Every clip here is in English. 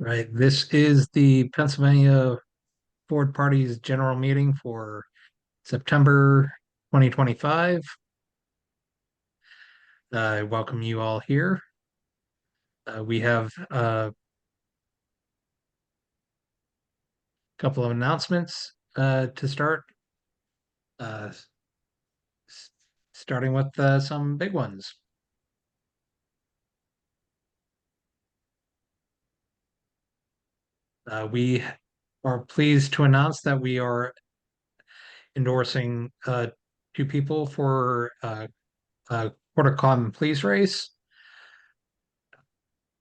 Right. This is the Pennsylvania Ford Party's general meeting for September 2025. I welcome you all here. We have a couple of announcements to start, uh, starting with some big ones. We are pleased to announce that we are endorsing two people for Court of Common Pleas race.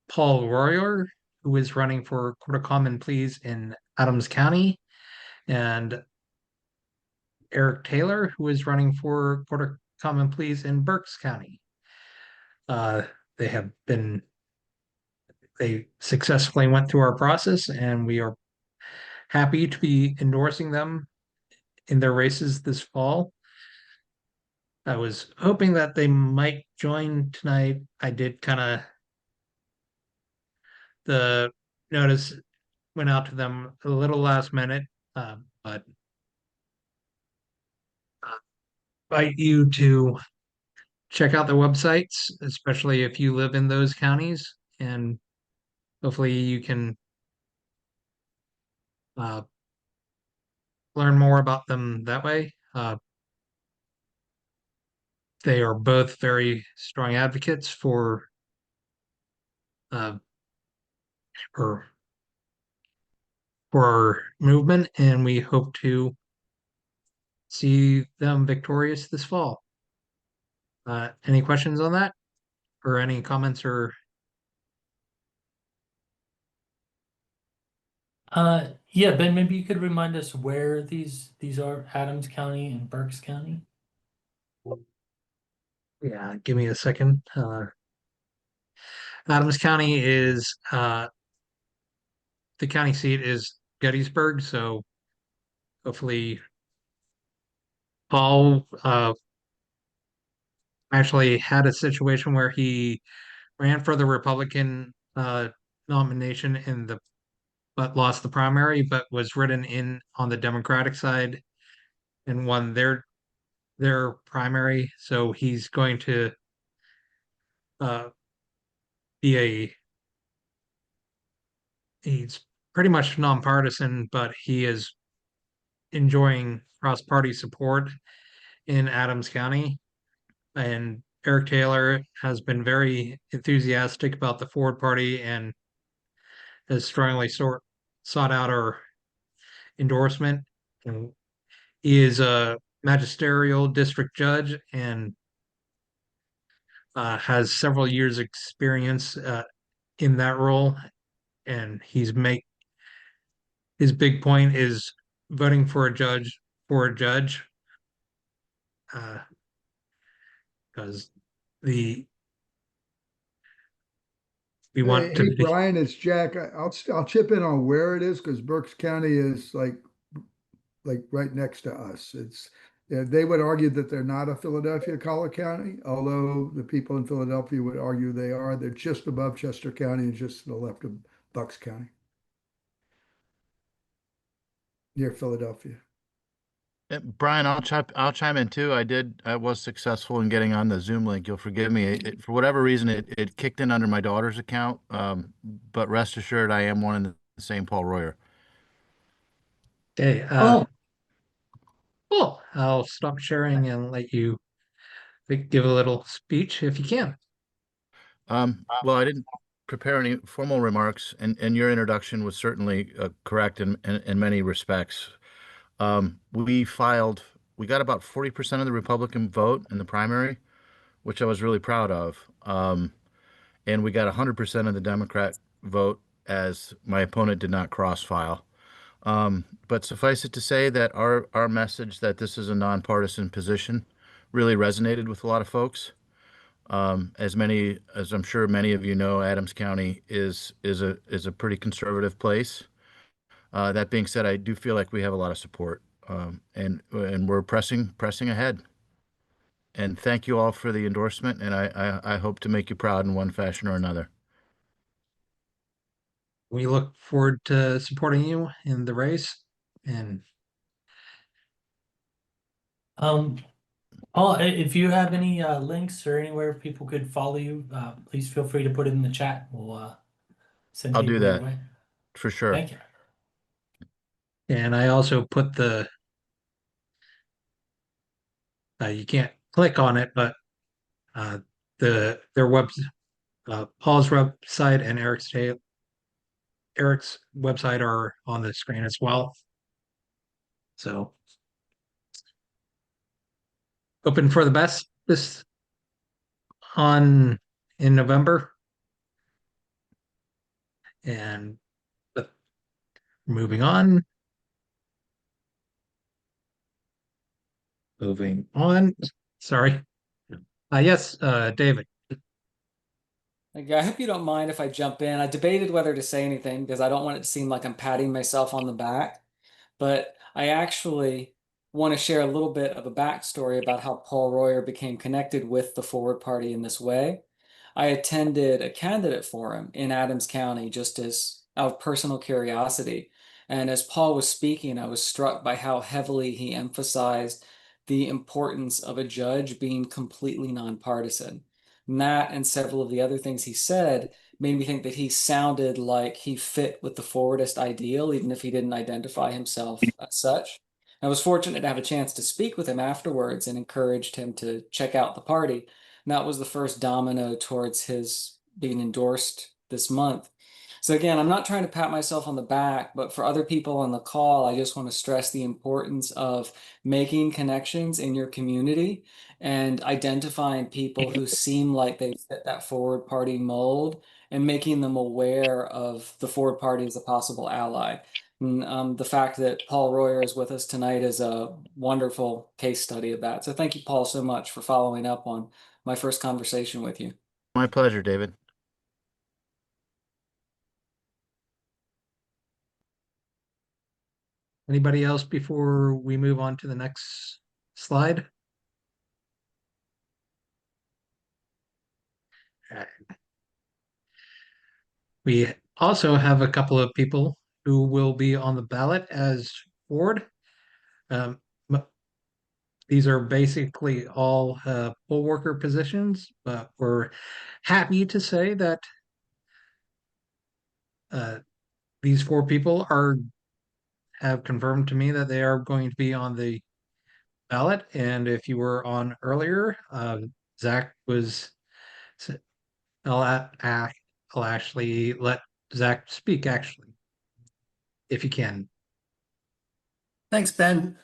Paul Royer, who is running for Court of Common Pleas in Adams County, and Eric Taylor, who is running for Court of Common Pleas in Berks County. Uh, they have been, they successfully went through our process, and we are happy to be endorsing them in their races this fall. I was hoping that they might join tonight. I did kind of, the notice went out to them a little last minute, but invite you to check out the websites, especially if you live in those counties, and hopefully you can uh, learn more about them that way. They are both very strong advocates uh, for for our movement, and we hope to see them victorious this fall. Any questions on that, or any comments or Yeah, Ben, maybe you could remind us where these are, Adams County and Berks County. yeah, give me a second. Adams County is the county seat is Gettysburg, so hopefully Paul actually had a situation where he ran for the Republican nomination in the but lost the primary, but was written in on the Democratic side and won their primary. So he's going to uh, be a he's pretty much nonpartisan, but he is enjoying cross-party support in Adams County. And Eric Taylor has been very enthusiastic about the Ford Party and has strongly sought out our endorsement. And he is a magisterial district judge and has several years' experience in that role. And his big point is voting for a judge uh, because the we want to Hey, be. Brian, it's Jack. I'll chip in on where it is because Berks County is like right next to us. It's yeah, they would argue that they're not a Philadelphia Collar County, although the people in Philadelphia would argue they are. They're just above Chester County and just to the left of Bucks County, near Philadelphia. Brian, I'll chime in too. I was successful in getting on the Zoom link. You'll forgive me. For whatever reason, it kicked in under my daughter's account. But rest assured, I am one and the same Paul Royer. Okay, Oh, cool. I'll stop sharing and let you give a little speech if you can. Well, I didn't prepare any formal remarks, and your introduction was certainly correct in many respects. We got about 40% of the Republican vote in the primary, which I was really proud of. And we got 100% of the Democrat vote as my opponent did not cross file. But suffice it to say that our message that this is a nonpartisan position really resonated with a lot of folks. As I'm sure many of you know, Adams County is a pretty conservative place. That being said, I do feel like we have a lot of support, and we're pressing ahead. And thank you all for the endorsement, and I hope to make you proud in one fashion or another. we look forward to supporting you in the race. And Um, Paul, if you have any links or anywhere people could follow you, please feel free to put it in the chat. We'll send I'll do people your that way. for sure. Thank you. I also put you can't click on it, but uh, their Paul's website and Eric's website are on the screen as well. So hoping for the best this on in November. And but moving on, moving on. Sorry. Yes, David. I hope you don't mind if I jump in. I debated whether to say anything because I don't want it to seem like I'm patting myself on the back, but I actually want to share a little bit of a backstory about how Paul Royer became connected with the Forward Party in this way. I attended a candidate forum in Adams County just as out of personal curiosity. And as Paul was speaking, I was struck by how heavily he emphasized the importance of a judge being completely nonpartisan. And that and several of the other things he said made me think that he sounded like he fit with the forwardist ideal, even if he didn't identify himself as such. I was fortunate to have a chance to speak with him afterwards and encouraged him to check out the party. And that was the first domino towards his being endorsed this month. So again, I'm not trying to pat myself on the back, but for other people on the call, I just want to stress the importance of making connections in your community and identifying people who seem like they fit that Forward Party mold and making them aware of the Forward Party as a possible ally. And the fact that Paul Royer is with us tonight is a wonderful case study of that. So thank you, Paul, so much for following up on my first conversation with you. My pleasure, David. Anybody else before we move on to the next slide? We also have a couple of people who will be on the ballot as Ford. Um, these are basically all poll worker positions, but we're happy to say that uh, these four people have confirmed to me that they are going to be on the ballot. And if you were on earlier, Zach was. I'll actually let Zach speak actually, if you can. Thanks, Ben.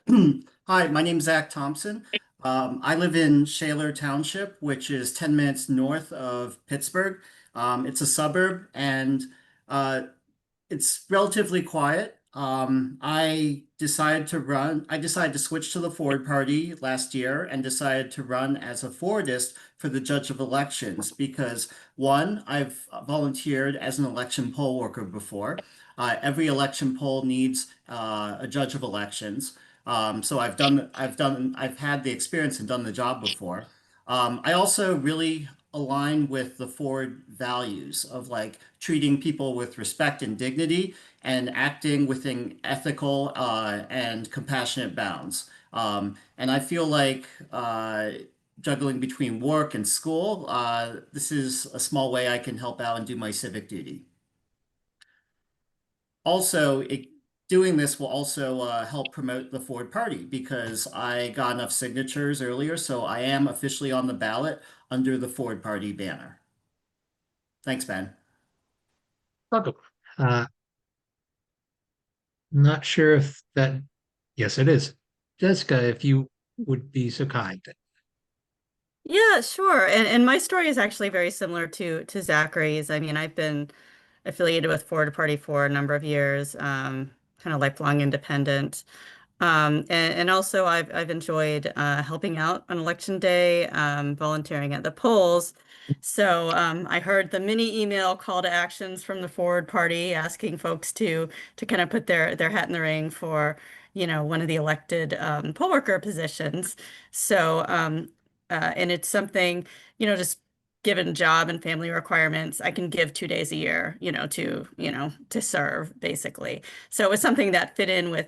Hi, my name's Zach Thompson. I live in Shaler Township, which is 10 minutes north of Pittsburgh. It's a suburb and uh, it's relatively quiet. I decided to switch to the Ford Party last year and decided to run as a Fordist for the judge of elections because one, I've volunteered as an election poll worker before. Every election poll needs a judge of elections. So I've had the experience and done the job before. I also really align with the Ford values of like treating people with respect and dignity and acting within ethical and compassionate bounds. And I feel like juggling between work and school, this is a small way I can help out and do my civic duty. Also, doing this will also help promote the Ford Party because I got enough signatures earlier, so I am officially on the ballot under the Ford Party banner. Thanks, Ben. Welcome. Uh, Not sure if that, yes, it is. Jessica, if you would be so kind. Yeah, sure. And my story is actually very similar to Zachary's. I mean, I've been affiliated with Ford Party for a number of years, kind of lifelong independent. And also I've enjoyed helping out on election day, volunteering at the polls. So I heard the mini email call to actions from the Forward Party asking folks to kind of put their hat in the ring for, one of the elected poll worker positions. So and it's something, just given job and family requirements, I can give 2 days a year, to serve basically. So it was something that fit in with,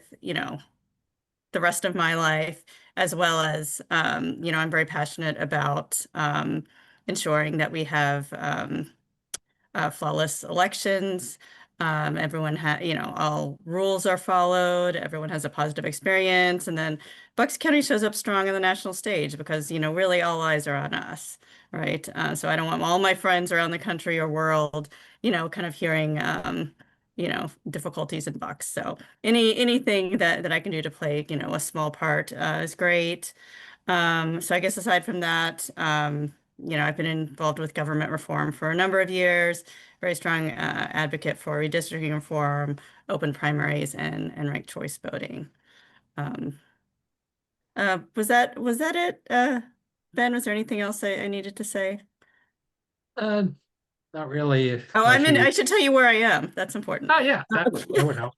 the rest of my life, as well as, I'm very passionate about ensuring that we have flawless elections. Everyone all rules are followed. Everyone has a positive experience. And then Bucks County shows up strong on the national stage because, really all eyes are on us, right? So I don't want all my friends around the country or world, kind of hearing, difficulties in Bucks. So anything that I can do to play, a small part is great. So I guess aside from that, I've been involved with government reform for a number of years, very strong advocate for redistricting reform, open primaries, and ranked choice voting. Um, was that it? Ben, was there anything else I needed to say? Uh, Not really, Oh, unless I you. should tell you where I am. That's important. Oh yeah, that would help.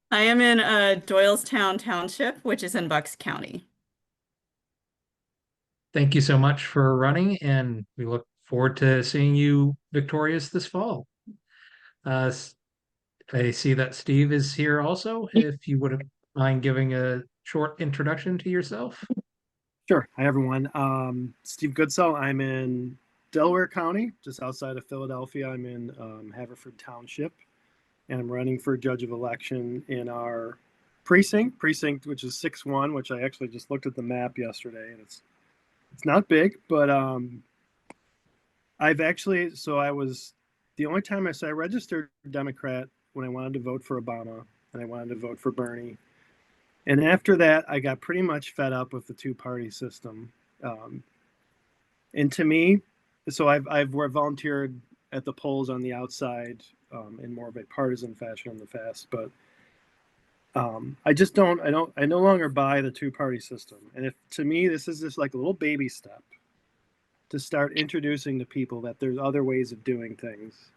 I am in Doylestown Township, which is in Bucks County. Thank you so much for running, and we look forward to seeing you victorious this fall. Uh, I see that Steve is here also. If you wouldn't mind giving a short introduction to yourself. Sure. Hi, everyone. Steve Goodsell. I'm in Delaware County, just outside of Philadelphia. I'm in Haverford Township, and I'm running for judge of election in our precinct, which is 6-1, which I actually just looked at the map yesterday, and it's not big, but I was the only time I registered Democrat when I wanted to vote for Obama and I wanted to vote for Bernie. And after that, I got pretty much fed up with the two-party system. And to me, so I've volunteered at the polls on the outside in more of a partisan fashion in the past, but I no longer buy the two-party system. And if to me, this is just like a little baby step to start introducing to people that there's other ways of doing things.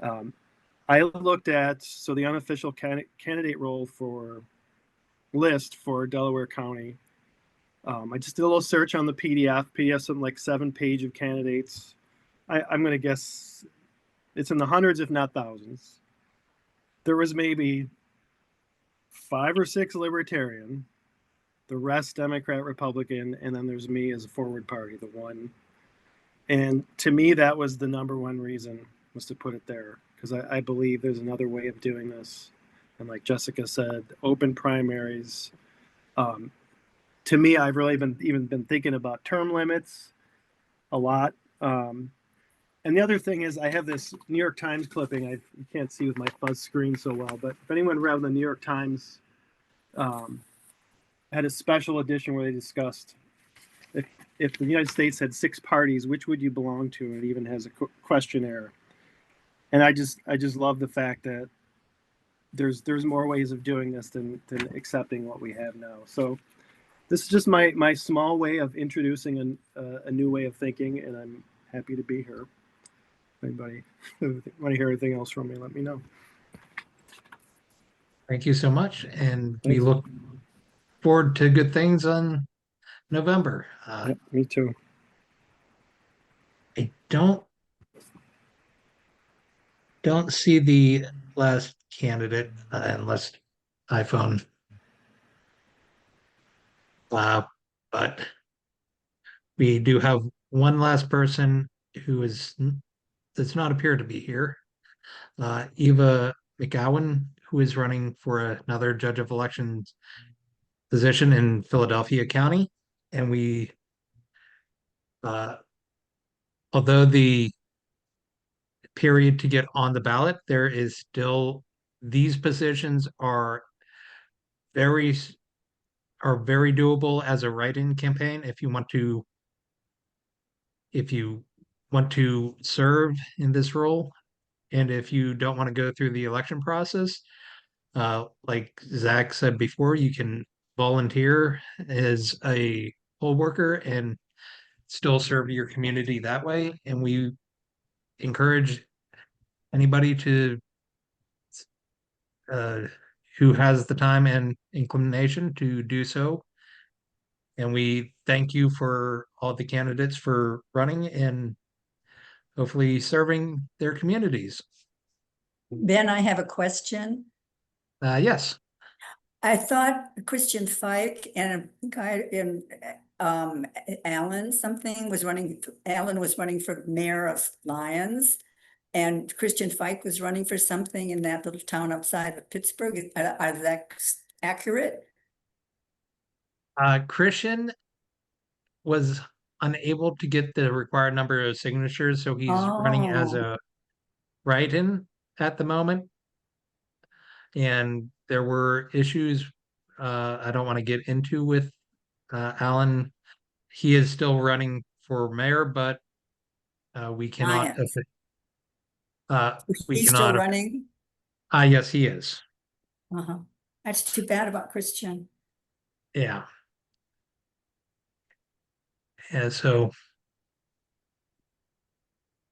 I looked at the unofficial candidate roll for list for Delaware County. I just did a little search on the PDF, something like 7 page of candidates. I'm going to guess it's in the hundreds, if not thousands. There was maybe 5 or 6 libertarian, the rest Democrat, Republican, and then there's me as a forward party, the one. And to me, that was the number one reason, was to put it there, because I believe there's another way of doing this. And like Jessica said, open primaries. To me, I've really been thinking about term limits a lot. And the other thing is, I have this New York Times clipping. You can't see with my fuzz screen so well, but if anyone read the New York Times, had a special edition where they discussed if the United States had 6 parties, which would you belong to? And it even has a questionnaire. And I just love the fact that there's more ways of doing this than accepting what we have now. So this is just my small way of introducing a new way of thinking, and I'm happy to be here. If anybody want to hear anything else from me, let me know. Thank you so much, and we Thanks. look forward to good things on November. Yep, me too. I don't see the last candidate unless iPhone. But we do have one last person who does not appear to be here. Eva McGowan, who is running for another judge of elections position in Philadelphia County. And uh, although the period to get on the ballot, there is still, these positions very very doable as a write-in campaign if you want to serve in this role, and if you don't want to go through the election process, like Zach said before, you can volunteer as a poll worker and still serve your community that way. And we encourage anybody uh, who has the time and inclination to do so. And we thank you for all the candidates for running, and hopefully serving their communities. Ben, I have a question. Yes. I thought Christian Fike and a guy in Alan something was running, Alan was running for mayor of Lyons. And Christian Fike was running for something in that little town outside of Pittsburgh. Are that accurate? Christian was unable to get the required number of signatures, so he's running as Oh, a write-in at the moment. And there were issues I don't want to get into with Alan. He is still running for mayor, but we cannot Lyons. uh, we He's still cannot. running? Yes, he is. Uh-huh. That's too bad about Christian. Yeah. And so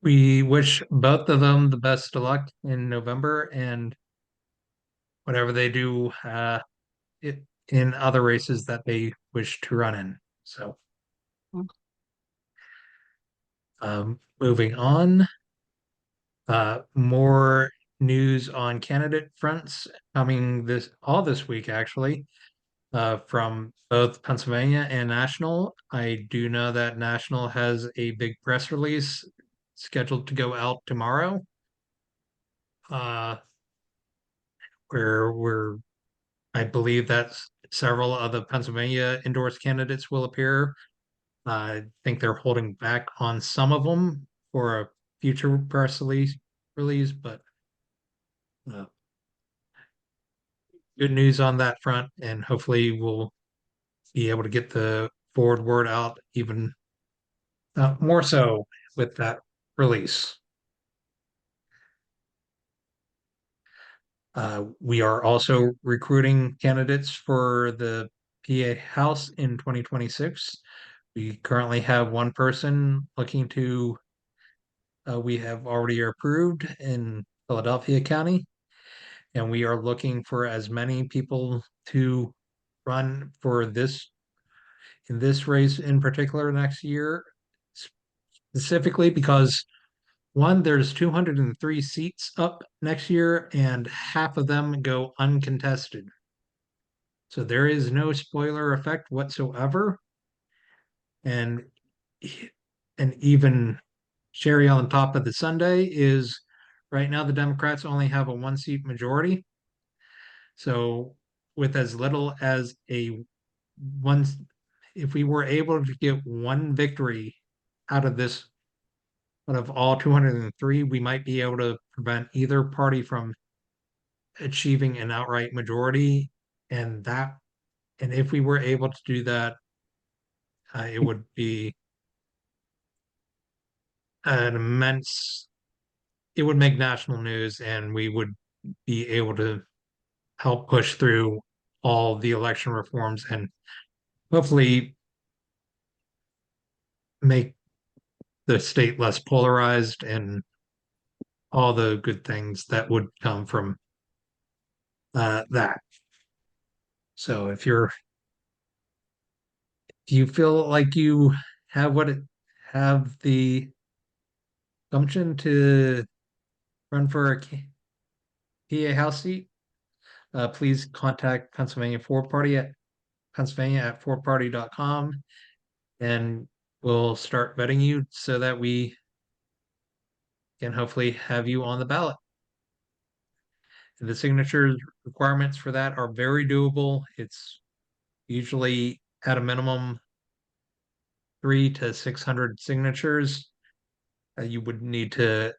we wish both of them the best of luck in November and whatever they do in other races that they wish to run in. So, Mm. moving on, more news on candidate fronts coming this week actually, from both Pennsylvania and national. I do know that national has a big press release scheduled to go out tomorrow, uh, where I believe that several of the Pennsylvania endorsed candidates will appear. I think they're holding back on some of them for a future press release, but uh, good news on that front, and hopefully we'll be able to get the forward word out even more so with that release. We are also recruiting candidates for the PA House in 2026. We currently have one person looking to, we have already approved in Philadelphia County, and we are looking for as many people to run for in this race in particular next year, specifically because one, there's 203 seats up next year, and half of them go uncontested. So there is no spoiler effect whatsoever. And even cherry on top of the sundae is right now the Democrats only have a 1 seat majority. So with as little as a one, if we were able to get one victory out of this, out of all 203, we might be able to prevent either party from achieving an outright majority. And if we were able to do that, it would be an immense, it would make national news, and we would be able to help push through all the election reforms and hopefully make the state less polarized and all the good things that would come from that. So if you feel like you have have the gumption to run for a PA House seat, please contact Pennsylvania Forward Party at pennsylvania@forwardparty.com, and we'll start vetting you so that we can hopefully have you on the ballot. And the signature requirements for that are very doable. It's usually at a minimum 300 to 600 signatures. You would need to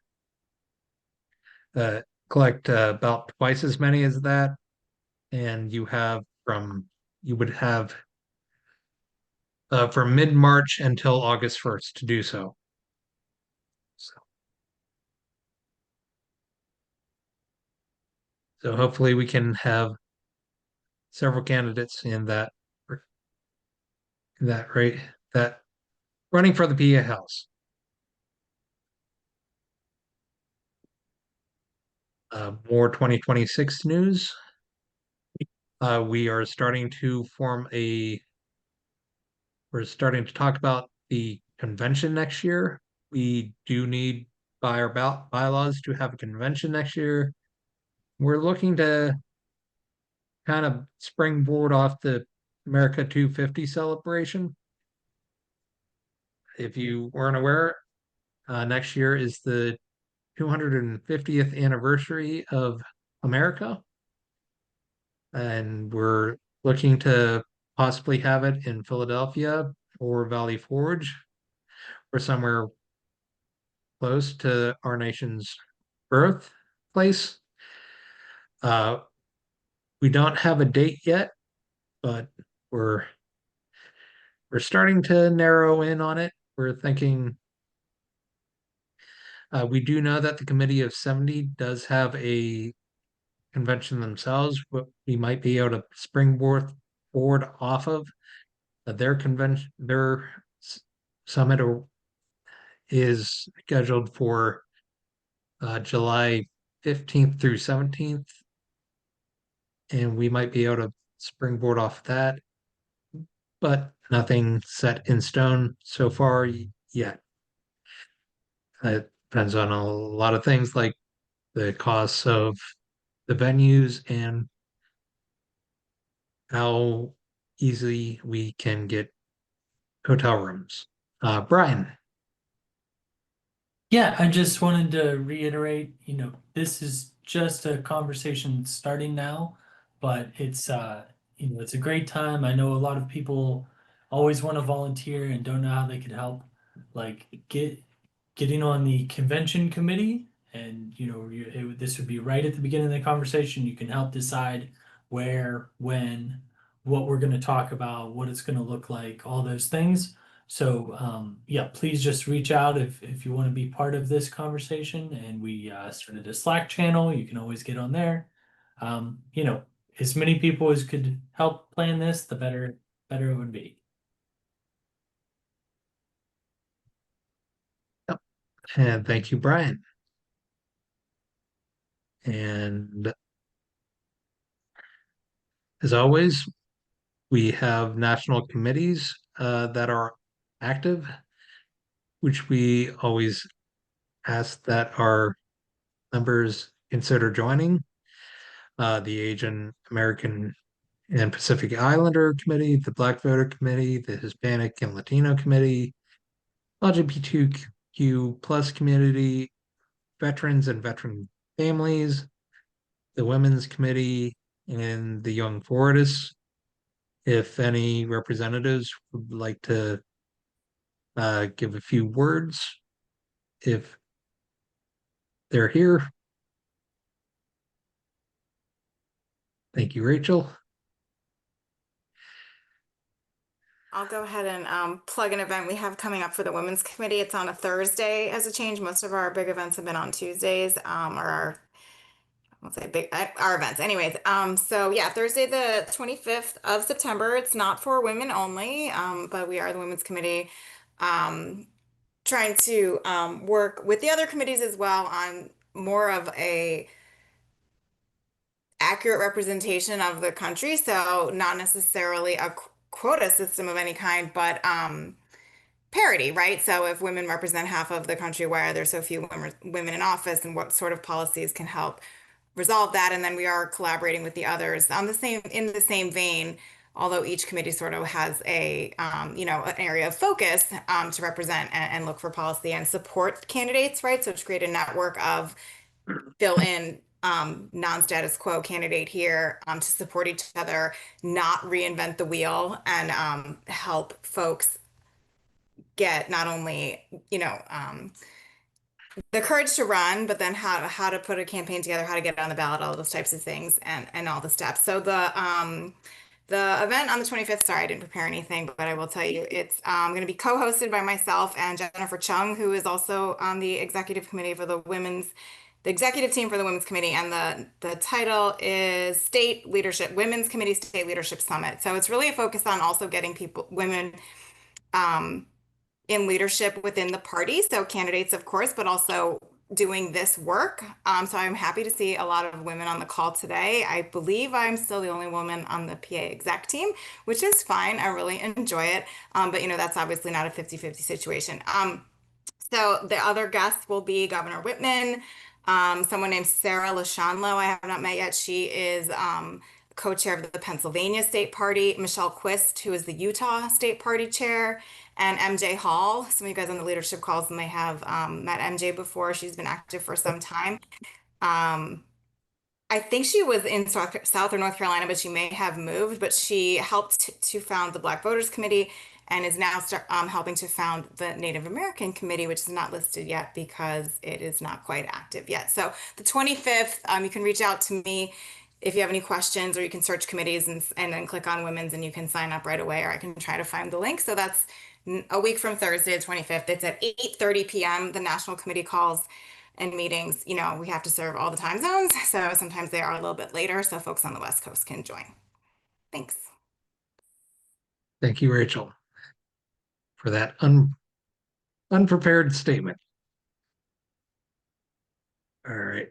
uh, collect about twice as many as that, and you would have from mid-March until August 1st to do so. So hopefully we can have several candidates in rate that running for the PA House. More 2026 news. We are starting to we're starting to talk about the convention next year. We do need by our bylaws to have a convention next year. We're looking to kind of springboard off the America 250 celebration. If you weren't aware, next year is the 250th anniversary of America, and we're looking to possibly have it in Philadelphia or Valley Forge or somewhere close to our nation's birthplace. We don't have a date yet, but we're we're starting to narrow in on it. We're thinking we do know that the Committee of 70 does have a convention themselves, but we might be able to springboard board off of their convention. Their summit is scheduled for July 15th through 17th, and we might be able to springboard off that, but nothing set in stone so far yet. It depends on a lot of things like the costs of the venues and how easily we can get hotel rooms. Brian. Yeah, I just wanted to reiterate, this is just a conversation starting now, but it's a great time. I know a lot of people always want to volunteer and don't know how they could help. Like getting on the convention committee, and this would be right at the beginning of the conversation. You can help decide where, when, what we're going to talk about, what it's going to look like, all those things. So yeah, please just reach out if you want to be part of this conversation. And we started a Slack channel. You can always get on there. As many people as could help plan this, the better it would be. And thank you, Brian. And as always, we have national committees that are active, which we always ask that our members consider joining. The Asian American and Pacific Islander Committee, the Black Voter Committee, the Hispanic and Latino Committee, LGBTQ plus community, veterans and veteran families, the Women's Committee, and the Young Fortists. If any representatives would like to give a few words, if they're here. Thank you, Rachel. I'll go ahead and plug an event we have coming up for the Women's Committee. It's on a Thursday as a change. Most of our big events have been on Tuesdays, or our, I won't say big, our events. Anyways, so yeah, Thursday the 25th of September. It's not for women only, but we are the Women's Committee, trying to work with the other committees as well on more of a accurate representation of the country. So not necessarily a quota system of any kind, but parity, right? So if women represent half of the country, why are there so few women in office, and what sort of policies can help resolve that? And then we are collaborating with the others on in the same vein, although each committee sort of has an area of focus to represent and look for policy and support candidates, right? So to create a network of fill in non-status quo candidate here to support each other, not reinvent the wheel, and help folks get not only, the courage to run, but then how to put a campaign together, how to get on the ballot, all those types of things, and all the steps. So the event on the 25th, sorry, I didn't prepare anything, but I will tell you it's going to be co-hosted by myself and Jennifer Chung, who is also on the executive committee for the executive team for the Women's Committee, and the title is State Leadership, Women's Committee State Leadership Summit. So it's really a focus on also getting women in leadership within the party, so candidates, of course, but also doing this work. So I'm happy to see a lot of women on the call today. I believe I'm still the only woman on the PA exec team, which is fine. I really enjoy it. But that's obviously not a 50-50 situation. So the other guests will be Governor Whitman, someone named Sarah LaShanlo, I have not met yet. She is co-chair of the Pennsylvania State Party. Michelle Quist, who is the Utah State Party chair, and MJ Hall. Some of you guys on the leadership calls may have met MJ before. She's been active for some time. Um, I think she was in South or North Carolina, but she may have moved. But she helped to found the Black Voters Committee and is now helping to found the Native American Committee, which is not listed yet because it is not quite active yet. So the 25th, you can reach out to me if you have any questions, or you can search committees and then click on women's and you can sign up right away, or I can try to find the link. So that's a week from Thursday, the 25th. It's at 8:30 p.m. The National Committee calls and meetings, we have to serve all the time zones. So sometimes they are a little bit later, so folks on the West Coast can join. Thanks. Thank you, Rachel, for that unprepared statement. All right.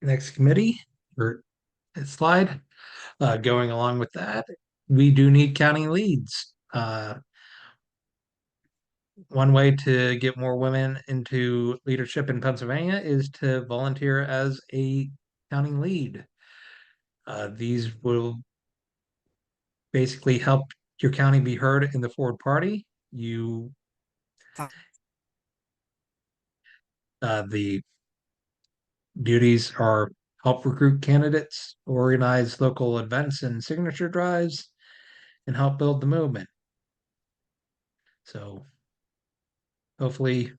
Next committee or slide. Going along with that, we do need county leads. One way to get more women into leadership in Pennsylvania is to volunteer as a county lead. These will basically help your county be heard in the Ford Party. The duties are help recruit candidates, organize local events and signature drives, and help build the movement. So hopefully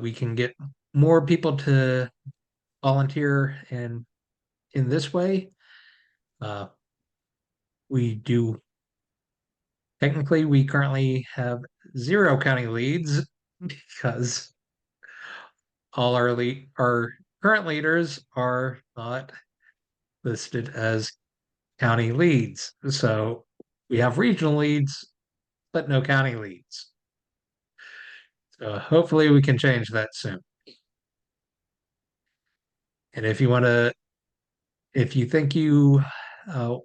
we can get more people to volunteer, and in this way, we do technically we currently have 0 county leads because all our current leaders are not listed as county leads. So we have regional leads, but no county leads. So hopefully we can change that soon. And if you think you uh,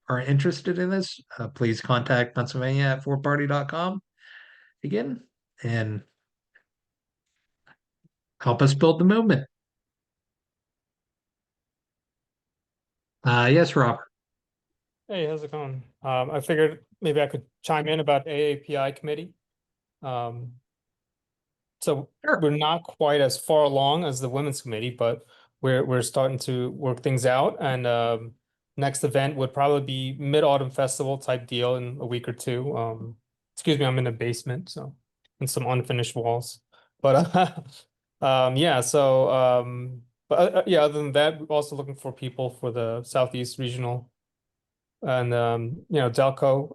are interested in this, please contact Pennsylvania at fordparty.com again and help us build the movement. Yes, Robert. Hey, how's it going? I figured maybe I could chime in about AAPI committee. Um, so Sure. we're not quite as far along as the women's committee, but we're starting to work things out. And next event would probably be Mid-Autumn Festival type deal in a week or two. Excuse me, I'm in the basement, so and some unfinished walls. But yeah, so yeah, other than that, we're also looking for people for the Southeast Regional. And Delco,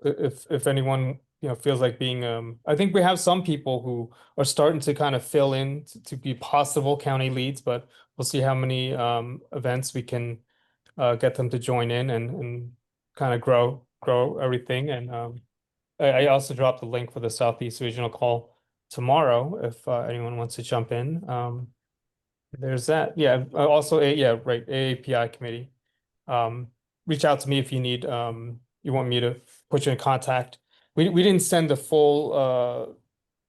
if anyone feels like being I think we have some people who are starting to kind of fill in to be possible county leads, but we'll see how many events we can get them to join in and kind of grow everything. And I also dropped the link for the Southeast Regional call tomorrow if anyone wants to jump in. There's that. Yeah, also yeah, right, AAPI committee. Um, Reach out to me if you need you want me to put you in contact. We didn't send the full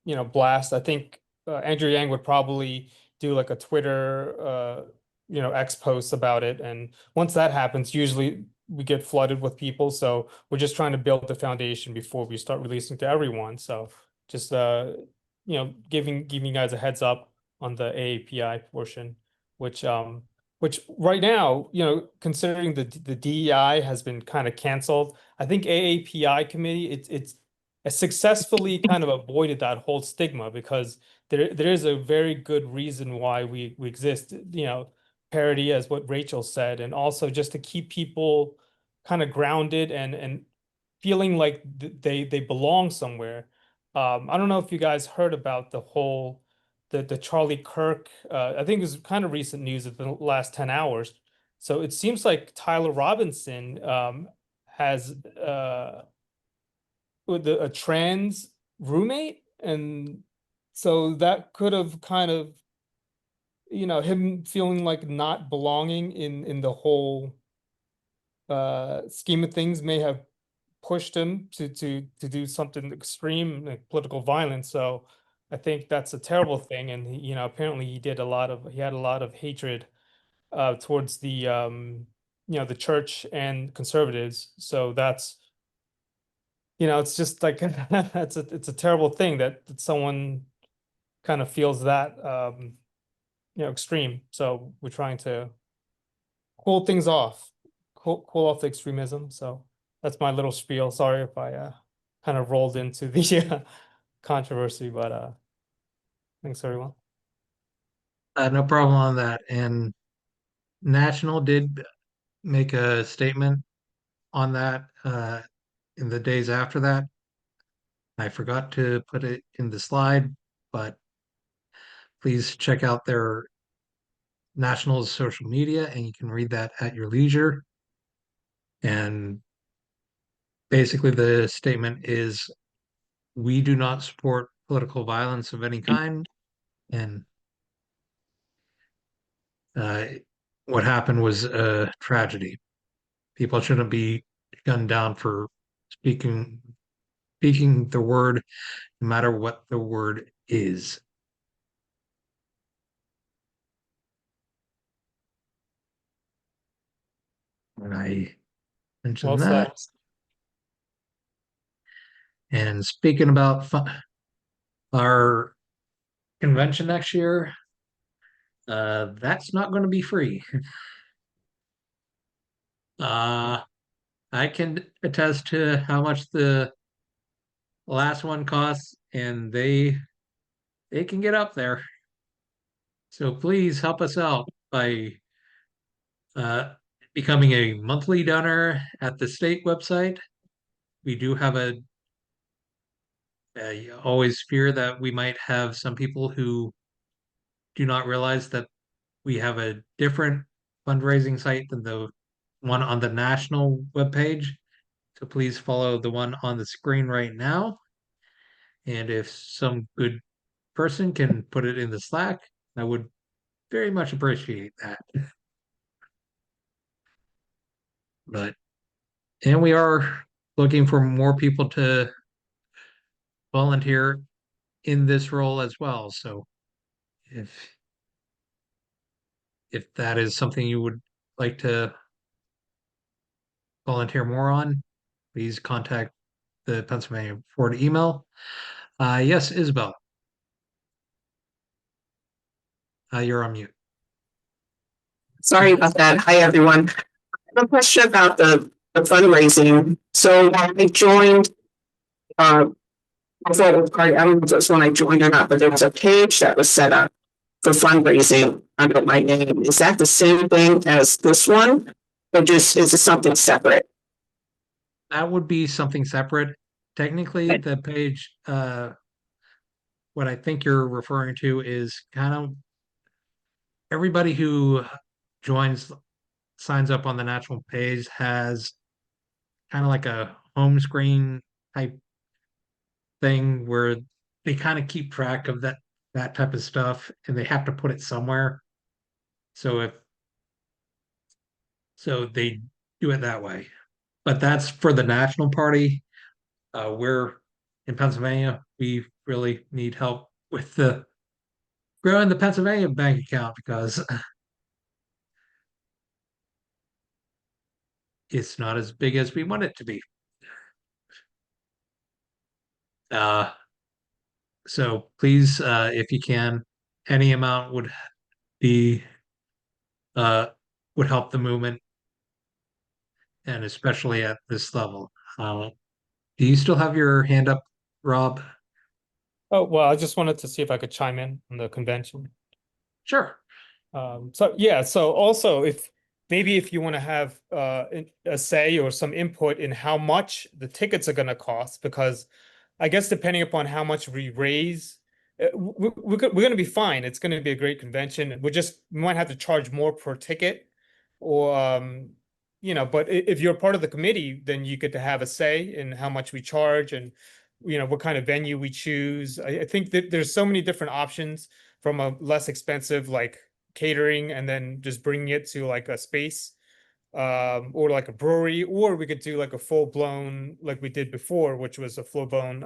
blast. I think Andrew Yang would probably do like a Twitter X post about it, and once that happens, usually we get flooded with people. So we're just trying to build the foundation before we start releasing to everyone. So just giving you guys a heads up on the AAPI portion, which right now, considering the DEI has been kind of canceled, I think AAPI committee, it's successfully kind of avoided that whole stigma because there is a very good reason why we exist, parity as what Rachel said, and also just to keep people kind of grounded and feeling like they belong somewhere. I don't know if you guys heard about the Charlie Kirk, I think it was kind of recent news of the last 10 hours. So it seems like Tyler Robinson has with a trans roommate. And so that could have kind of, him feeling like not belonging in the whole scheme of things may have pushed him to do something extreme, like political violence. So I think that's a terrible thing. And you know, apparently he had a lot of hatred towards the you know, the church and conservatives. So that's, you know, it's just like it's a terrible thing that someone kind of feels that you know, extreme. So we're trying to cool things off, cool off the extremism. So that's my little spiel. Sorry if I kind of rolled into the controversy, but thanks everyone. No problem on that. And National did make a statement on that in the days after that. I forgot to put it in the slide, but please check out their National's social media and you can read that at your leisure. And basically, the statement is we do not support political violence of any kind. And uh, what happened was a tragedy. People shouldn't be gunned down for speaking the word, no matter what the word is. When I Well mentioned said. that, and speaking about our convention next year, that's not going to be free. Uh, I can attest to how much the last one costs, and they can get up there. So please help us out by uh, becoming a monthly donor at the state website. We do have you always fear that we might have some people who do not realize that we have a different fundraising site than the one on the national webpage. So please follow the one on the screen right now. And if some good person can put it in the Slack, I would very much appreciate that. But and we are looking for more people to volunteer in this role as well. So if if that is something you would like to volunteer more on, please contact the Pennsylvania Ford email. Yes, Isabel, you're on mute. Sorry about that. Hi, everyone. I have a question about the fundraising. So when I joined, I thought it was part, I don't know if it was when I joined or not, but there was a page that was set up for fundraising under my name. Is that the same thing as this one? Or just, is it something separate? That would be something separate. Technically, the page, what I think you're referring to is kind of everybody who joins, signs up on the national page has kind of like a home screen type thing where they kind of keep track of that type of stuff and they have to put it somewhere. So if so they do it that way. But that's for the national party. We're in Pennsylvania. We really need help with the growing the Pennsylvania bank account because it's not as big as we want it to be. Uh, so please, if you can, any amount be uh, would help the movement, and especially at this level. Do you still have your hand up, Rob? Oh, well, I just wanted to see if I could chime in on the convention. Sure. So yeah, so also if maybe if you want to have a say or some input in how much the tickets are going to cost, because I guess depending upon how much we raise, we're going to be fine. It's going to be a great convention. We might have to charge more per ticket, or you know. But if you're part of the committee, then you get to have a say in how much we charge and you know what kind of venue we choose. I think that there's so many different options from a less expensive like catering and then just bringing it to like a space or like a brewery, or we could do like a full blown like we did before, which was a full blown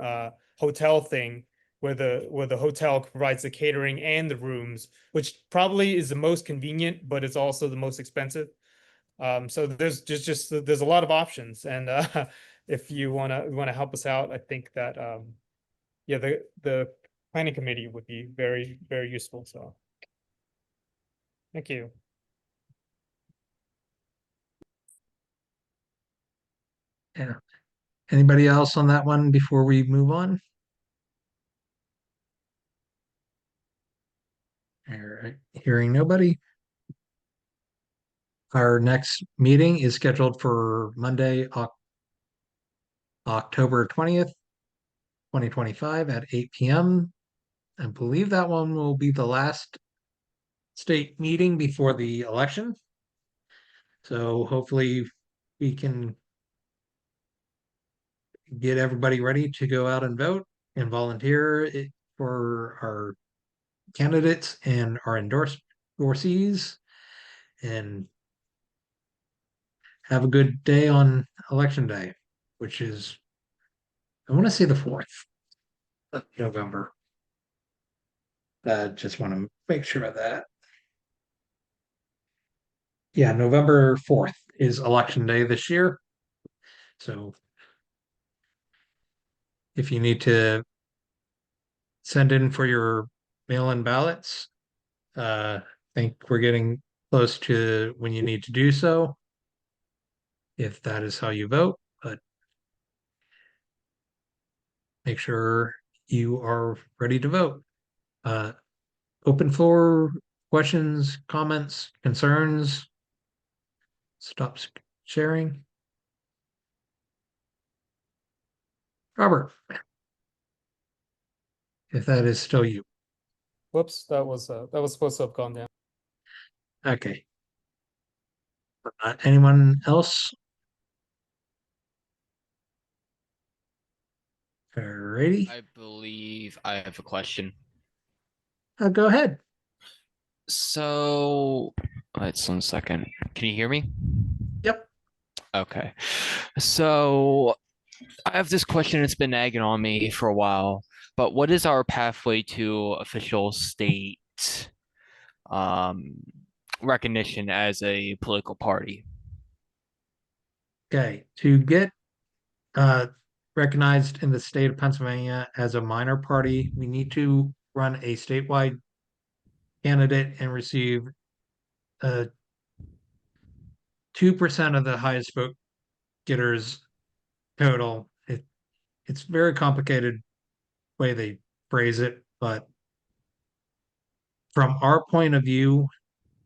hotel thing where the hotel provides the catering and the rooms, which probably is the most convenient, but it's also the most expensive. So there's there's a lot of options, and if you wanna help us out, I think that yeah, the planning committee would be very useful. So thank you. Yeah. Anybody else on that one before we move on? All right, hearing nobody. Our next meeting is scheduled for Monday, October 20th, 2025 at 8 p.m. I believe that one will be the last state meeting before the election. So hopefully we can get everybody ready to go out and vote and volunteer for our candidates and our endorsees, and have a good day on election day, which is, I want to say, the 4th of November. Just want to make sure of that. Yeah, November 4th is election day this year. So if you need to send in for your mail-in ballots, I think we're getting close to when you need to do so, if that is how you vote, but make sure you are ready to vote. Open floor, questions, comments, concerns. Stop sharing. Robert, if that is still you. Whoops, that was supposed to have gone down. Okay. Anyone else? Alrighty. I believe I have a question. Go ahead. So, let's 1 second. Can you hear me? Yep. Okay. So, I have this question that's been nagging on me for a while, but what is our pathway to official state um, recognition as a political party? Okay. To get uh, recognized in the state of Pennsylvania as a minor party, we need to run a statewide candidate and receive 2% of the highest vote getters total. It's very complicated way they phrase it, but from our point of view,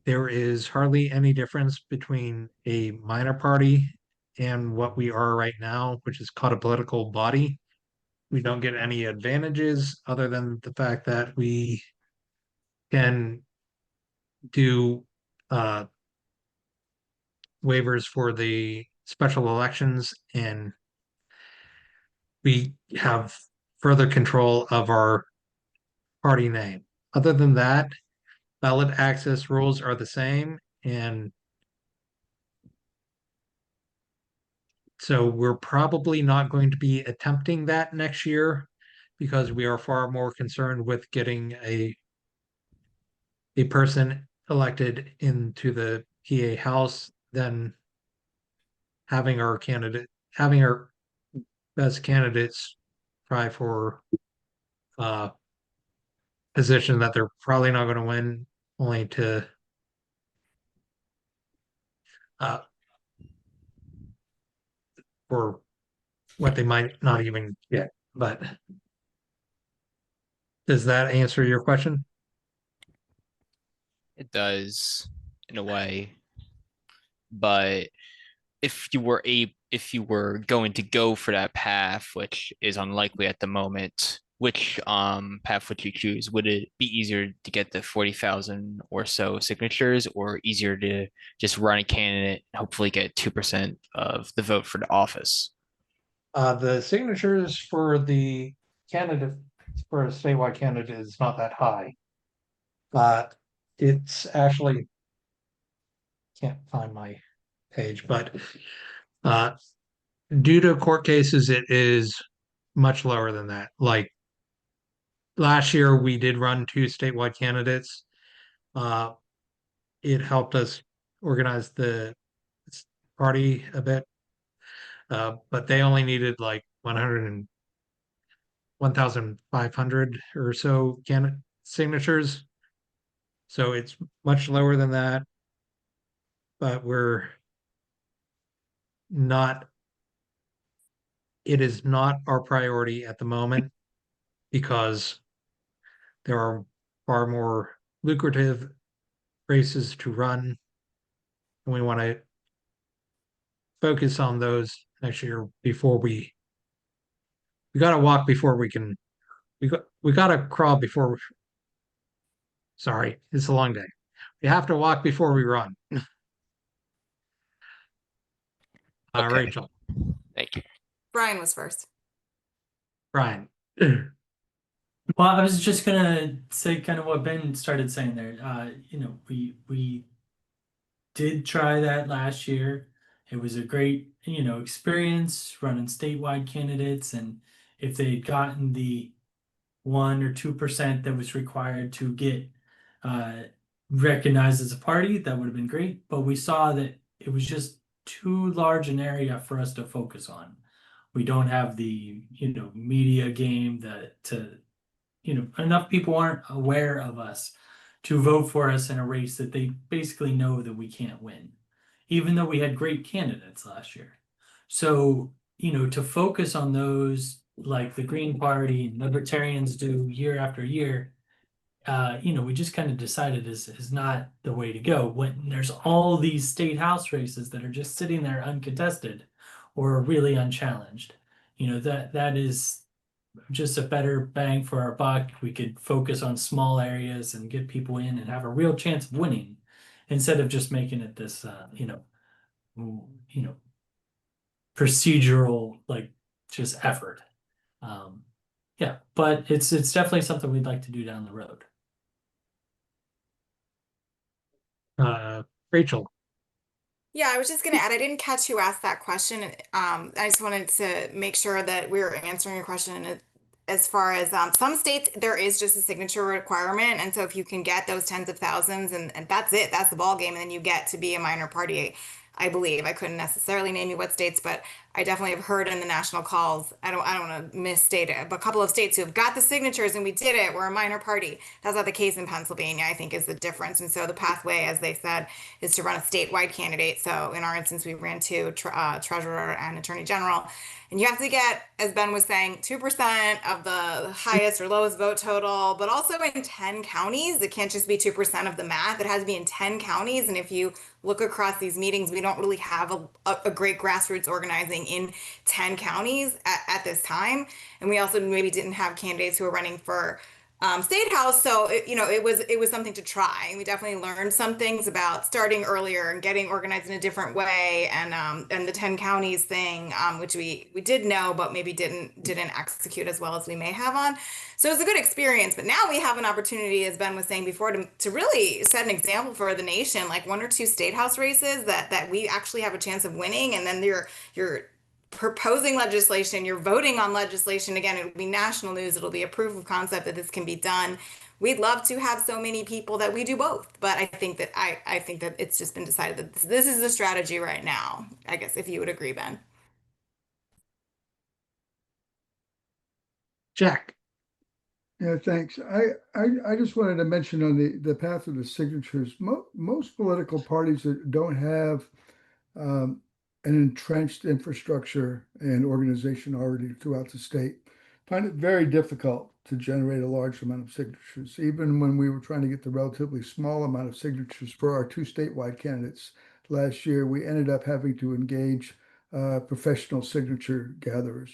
there is hardly any difference between a minor party and what we are right now, which is called a political body. We don't get any advantages other than the fact that we can do waivers for the special elections, and we have further control of our party name. Other than that, ballot access rules are the same, and so we're probably not going to be attempting that next year because we are far more concerned with getting a person elected into the PA House than having our best candidates try for a position that they're probably not going to win, only to uh, for what they might not even get. But does that answer your question? It does, in a way, but if you were going to go for that path, which is unlikely at the moment, which path would you choose? Would it be easier to get the 40,000 or so signatures, or easier to just run a candidate and hopefully get 2% of the vote for the office? The signatures for the candidate, for a statewide candidate, is not that high. It's actually, can't find my page, but uh, due to court cases, it is much lower than that. Like last year, we did run two statewide candidates. Uh, it helped us organize the party a bit, but they only needed like 100 and 1,500 or so candidate signatures. So it's much lower than that, but not, it is not our priority at the moment because there are far more lucrative races to run. And we want to focus on those next year before we got to walk before we can, we got to crawl before, sorry, it's a long day. We have to walk before we run. Okay. Rachel, Thank you. Brian was first. Brian. Well, I was just gonna say kind of what Ben started saying there. We did try that last year. It was a great, experience running statewide candidates, and if they had gotten the 1 or 2% that was required to get uh, recognized as a party, that would have been great. But we saw that it was just too large an area for us to focus on. We don't have the, media game that to enough people aren't aware of us to vote for us in a race that they basically know that we can't win, even though we had great candidates last year. So, to focus on those like the Green Party and libertarians do year after year, we just kind of decided is not the way to go when there's all these state house races that are just sitting there uncontested or really unchallenged. That is just a better bang for our buck. We could focus on small areas and get people in and have a real chance of winning instead of just making it this procedural like just effort. Yeah, but it's definitely something we'd like to do down the road. Rachel. Yeah, I was just going to add, I didn't catch who asked that question. I just wanted to make sure that we were answering your question as far as some states, there is just a signature requirement. And so if you can get those tens of thousands and that's it, that's the ball game. And then you get to be a minor party, I believe. I couldn't necessarily name you what states, but I definitely have heard in the national calls. I don't want to misstate it, but a couple of states who have got the signatures and we did it. We're a minor party. That's not the case in Pennsylvania, I think is the difference. And so the pathway, as they said, is to run a statewide candidate. So in our instance, we ran two, treasurer and attorney general. And you have to get, as Ben was saying, 2% of the highest or lowest vote total, but also in 10 counties. It can't just be 2% of the math. It has to be in 10 counties. And if you look across these meetings, we don't really have a great grassroots organizing in 10 counties at this time. And we also maybe didn't have candidates who were running for state house. So it was something to try. We definitely learned some things about starting earlier and getting organized in a different way, and the 10 counties thing, which we did know, but maybe didn't execute as well as we may have on. So it was a good experience. But now we have an opportunity, as Ben was saying before, to really set an example for the nation, like 1 or 2 state house races that we actually have a chance of winning, and then you're proposing legislation, you're voting on legislation. Again, it'll be national news. It'll be a proof of concept that this can be done. We'd love to have so many people that we do both, but I think that I think that it's just been decided that this is the strategy right now. I guess if you would agree, Ben. Jack. Yeah, thanks. I just wanted to mention on the path of the signatures, most political parties that don't have an entrenched infrastructure and organization already throughout the state find it very difficult to generate a large amount of signatures. Even when we were trying to get the relatively small amount of signatures for our two statewide candidates last year, we ended up having to engage professional signature gatherers.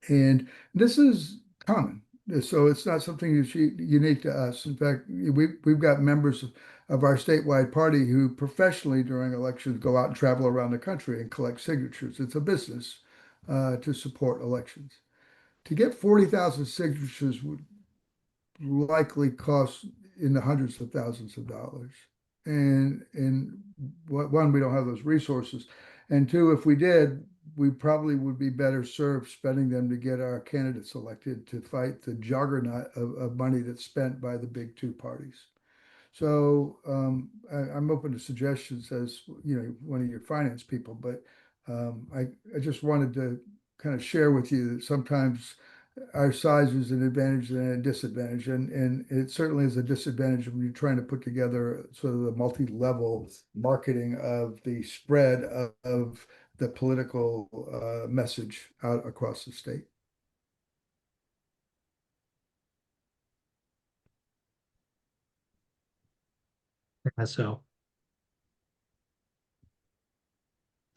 And this is common. So it's not something that's unique to us. In fact, we've got members of our statewide party who professionally during elections go out and travel around the country and collect signatures. It's a business to support elections. To get 40,000 signatures would likely cost in the hundreds of thousands of dollars. and one, we don't have those resources. And two, if we did, we probably would be better served spending them to get our candidates elected to fight the juggernaut of money that's spent by the big two parties. So I'm open to suggestions as, one of your finance people, but I just wanted to kind of share with you that sometimes our size is an advantage and a disadvantage, and it certainly is a disadvantage when you're trying to put together sort of the multi-level marketing of the spread of the political message out across the state. So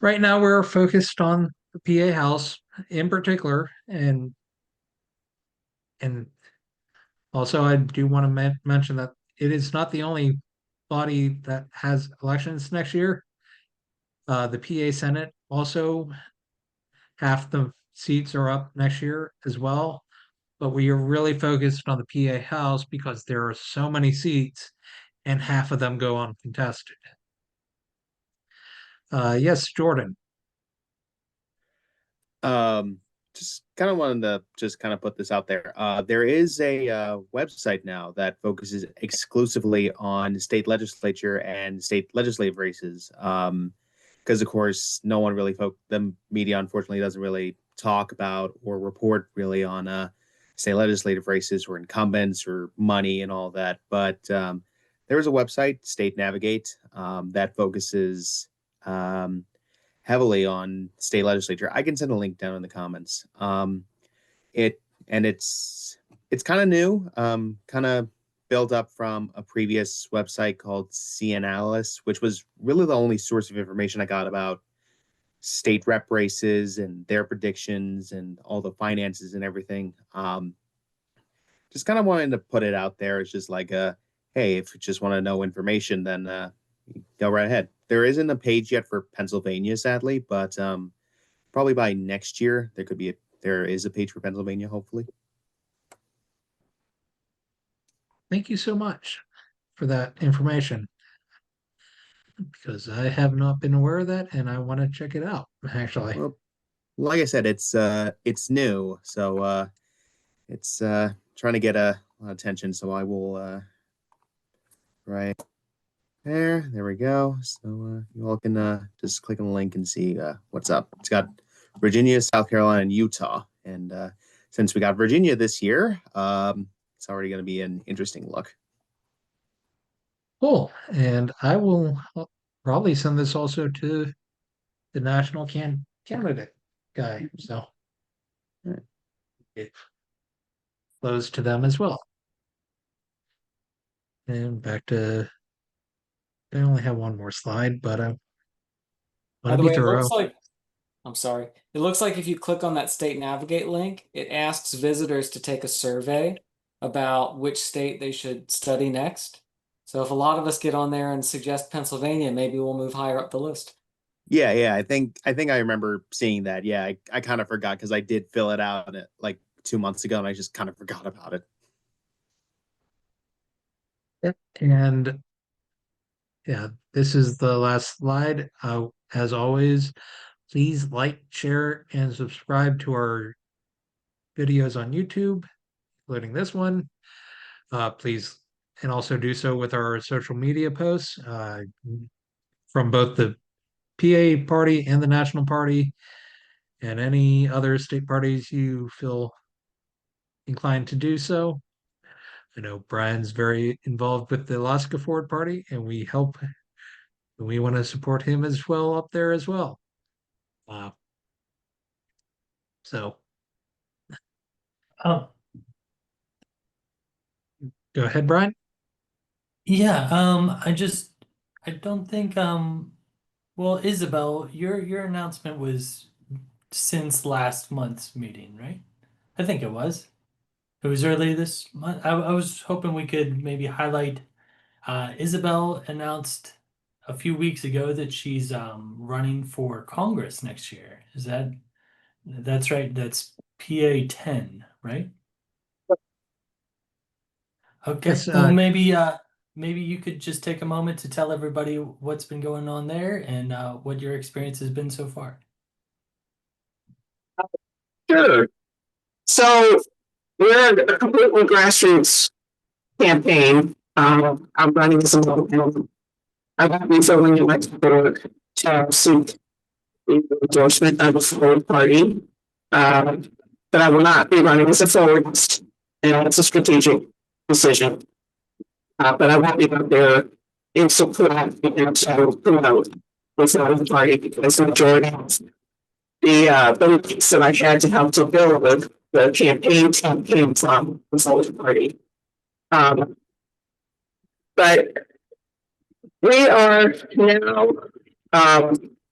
right now we're focused on the PA House in particular, and also I do want to mention that it is not the only body that has elections next year. The PA Senate also, half the seats are up next year as well. But we are really focused on the PA House because there are so many seats and half of them go uncontested. Yes, Jordan. Um, just kind of wanted to just kind of put this out there. There is a website now that focuses exclusively on state legislature and state legislative races. Because of course, no one really the media unfortunately doesn't really talk about or report really on state legislative races or incumbents or money and all that. But there is a website, State Navigate, that focuses heavily on state legislature. I can send a link down in the comments. It and it's kind of new, kind of built up from a previous website called CNAlysis, which was really the only source of information I got about state rep races and their predictions and all the finances and everything. Just kind of wanting to put it out there. It's just like hey, if you just want to know information, then go right ahead. There isn't a page yet for Pennsylvania, sadly, but probably by next year there is a page for Pennsylvania, hopefully. Thank you so much for that information because I have not been aware of that and I want to check it out, actually. Well, like I said, it's new, so it's trying to get a lot of attention. So I will right there we go. So you all can just click on the link and see what's up. It's got Virginia, South Carolina, and Utah, and since we got Virginia this year, it's already going to be an interesting look. Cool. And I will probably send this also to the national candidate guy. So it flows to them as well. And back to, I only have one more slide, but I By want to the be way, it thorough. looks like, I'm sorry. It looks like if you click on that State Navigate link, it asks visitors to take a survey about which state they should study next. So if a lot of us get on there and suggest Pennsylvania, maybe we'll move higher up the list. Yeah. I think I remember seeing that. Yeah, I kind of forgot because I did fill it out like 2 months ago, and I just kind of forgot about it. Yep. And yeah, this is the last slide. As always, please like, share, and subscribe to our videos on YouTube, including this one. Please, and also do so with our social media posts from both the PA party and the national party, and any other state parties you feel inclined to do so. I know Brian's very involved with the Alaska Ford Party, and we want to support him as well up there as well. So Oh, go ahead, Brian. yeah, I don't think, well, Isabel, your announcement was since last month's meeting, right? I think it was. It was early this month. I was hoping we could maybe highlight, Isabel announced a few weeks ago that she's running for Congress next year. That's right, that's PA 10, right? Okay, Yes, well, maybe maybe you could just take a moment to tell everybody what's been going on there and what your experience has been so far. Sure. So we're a completely grassroots campaign. I'm running as a local. I won't be filling in my paperwork to seek the endorsement of a forward party. But I will not be running as a forwardist, and it's a strategic decision. But I won't be out there in support and to promote the forward party because the majority of the beliefs that I had to help to build the campaign team came from the forward party. But we are now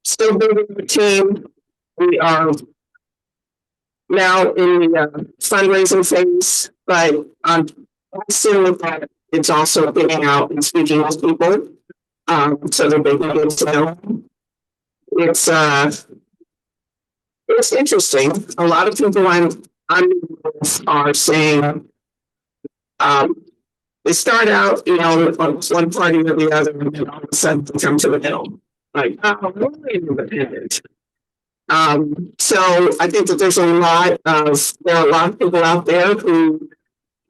still building the team. We are now in the fundraising phase, but soon that it's also getting out and speaking with people, so that they can get to know. It's interesting. A lot of people I'm are saying they start out, on one party or the other, and then all of a sudden they come to the middle. Like, oh, we're independent. So I think that there are a lot of people out there who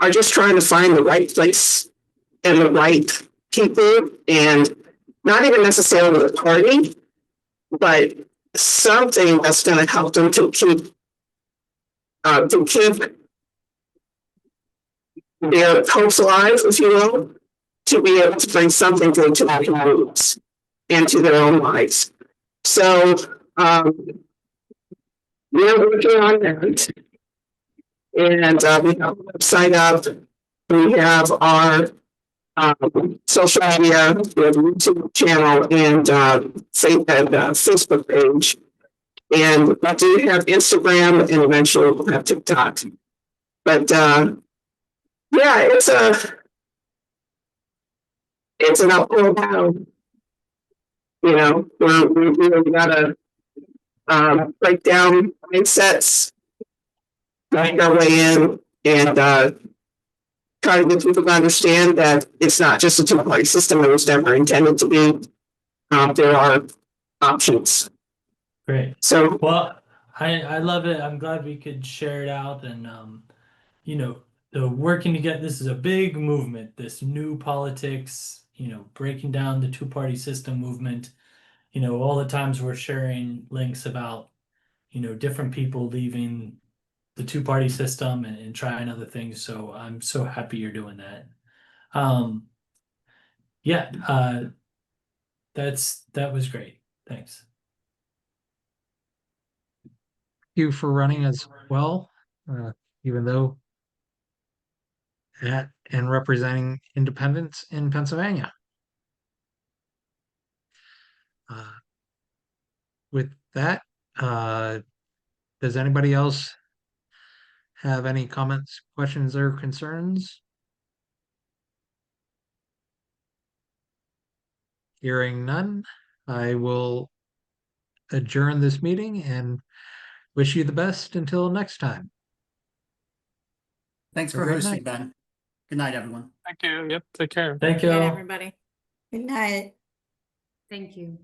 are just trying to find the right place and the right people, and not even necessarily the party, but something that's going to help them to keep their hopes alive, if you will, to be able to bring something good to their communities and to their own lives. So we're working on that. And we have a website up. We have our social media, we have a YouTube channel and Facebook page. And we do have Instagram, and eventually we'll have TikTok. But yeah, it's an uphill battle. We really gotta break down mindsets, find our way in, and try to get people to understand that it's not just a two-party system. It was never intended to be. There are options. Great. So, well, I love it. I'm glad we could share it out, and the working together. This is a big movement. This new politics, breaking down the two-party system movement. All the times we're sharing links about, different people leaving the two-party system and trying other things. So I'm so happy you're doing that. Yeah, that was great. Thanks. You for running as well, even though and representing independents in Pennsylvania. With that, does anybody else have any comments, questions, or concerns? Hearing none, I will adjourn this meeting and wish you the best until next time. Thanks Have a for great hosting, night. Ben. Good night, everyone. Thank you. Yep. Take care. Thank Good you. night, everybody. Good night. Thank you.